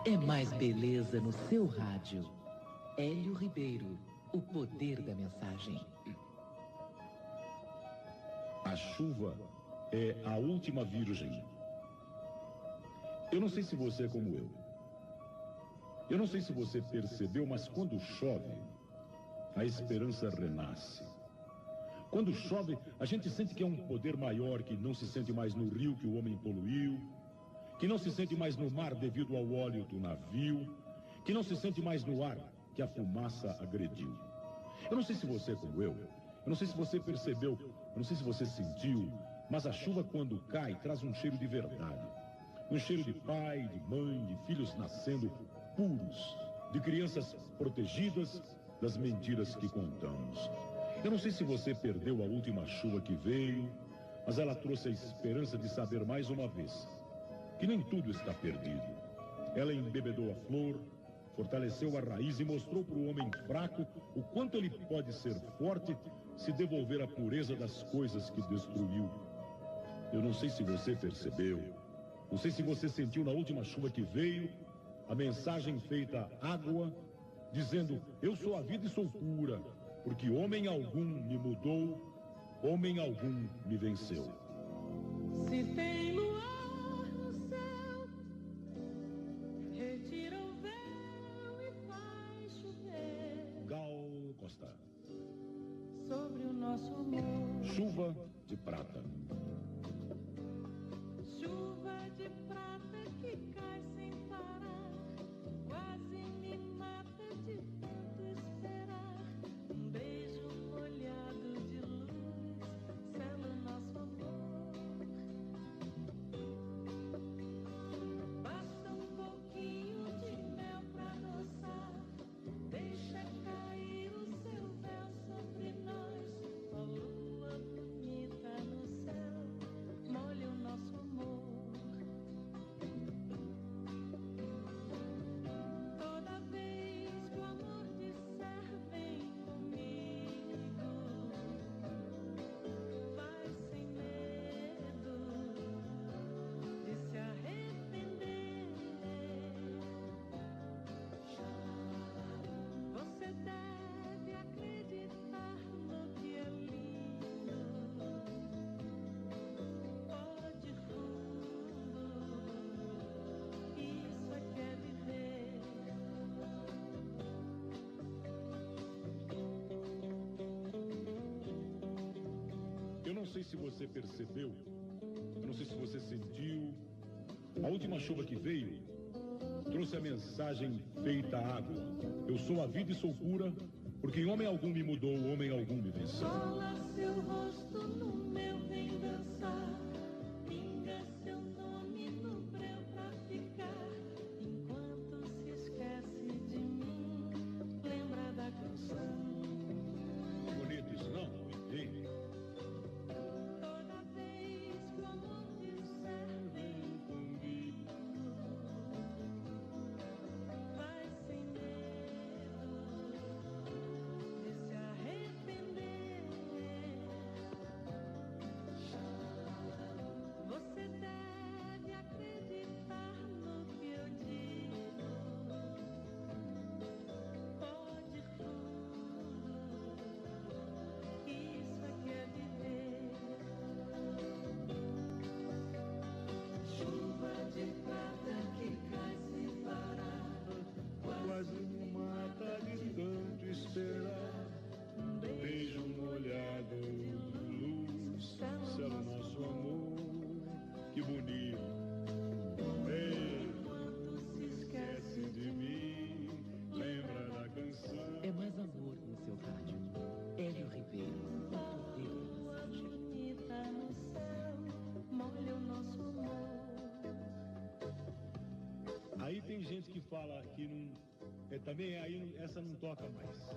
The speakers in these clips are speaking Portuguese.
É mais beleza no seu rádio. Hélio Ribeiro, o poder da mensagem. A chuva é a última virgem. Eu não sei se você é como eu. Eu não sei se você percebeu, mas quando chove, a esperança renasce. Quando chove, a gente sente que é um poder maior, que não se sente mais no rio que o homem poluiu, que não se sente mais no mar devido ao óleo do navio, que não se sente mais no ar que a fumaça agrediu. Eu não sei se você é como eu não sei se você percebeu, eu não sei se você sentiu, mas a chuva quando cai traz um cheiro de verdade. Um cheiro de pai, de mãe, de filhos nascendo puros, de crianças protegidas das mentiras que contamos. Eu não sei se você perdeu a última chuva que veio, mas ela trouxe a esperança de saber mais uma vez que nem tudo está perdido. Ela embebedou a flor, fortaleceu a raiz e mostrou para o homem fraco o quanto ele pode ser forte se devolver a pureza das coisas que destruiu. Eu não sei se você percebeu, não sei se você sentiu na última chuva que veio a mensagem feita água, dizendo: eu sou a vida e sou cura, porque homem algum me mudou, homem algum me venceu. Se tem luar no céu, retira o véu e faz chover. Gal Costa. Sobre o nosso amor. Chuva de prata. Chuva de prata que cai sem parar, quase me mata de tanto esperar. Um beijo molhado de luz sela o nosso amor. Basta um pouquinho de mel pra adoçar, deixa cair o seu véu sobre nós. A lua bonita no céu molha o nosso amor. Toda vez que o amor disser vem comigo, vai sem medo de se arrepender. Você deve acreditar no que é lindo. Pode fundo, isso é que é viver. Eu não sei se você percebeu, eu não sei se você sentiu, a última chuva que veio trouxe a mensagem feita água. Eu sou a vida e sou cura, porque homem algum me mudou, homem algum me venceu. Cola seu rosto no meu, vem dançar. Pinga seu nome no breu pra ficar. Enquanto se esquece de mim, lembra da canção. Bonito isso, não? Ei. Toda vez que o amor disser vem comigo, vai sem medo de se arrepender. Você deve acreditar no que eu digo. Pode fundo, isso é que é viver. Chuva de prata que cai sem parar, Quase me mata de tanto esperar. um Beijo molhado de luz, céu nosso amor. Que bonito. Ei, enquanto se esquece esquece de mim, lembra da canção. É mais amor no seu rádio. Hélio Ribeiro, o da poder da lua mensagem. bonita no céu, molha o nosso amor. Aí tem gente que fala que não. Também aí essa não toca mais.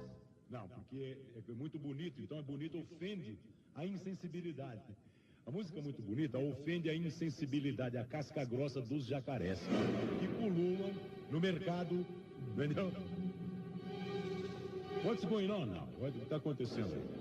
Não, porque é muito bonito, então é bonito, ofende a insensibilidade. A música é muito bonita, ofende a insensibilidade, a casca grossa dos jacarés, que pululam no mercado, entendeu? What's going on now? O que está acontecendo aí?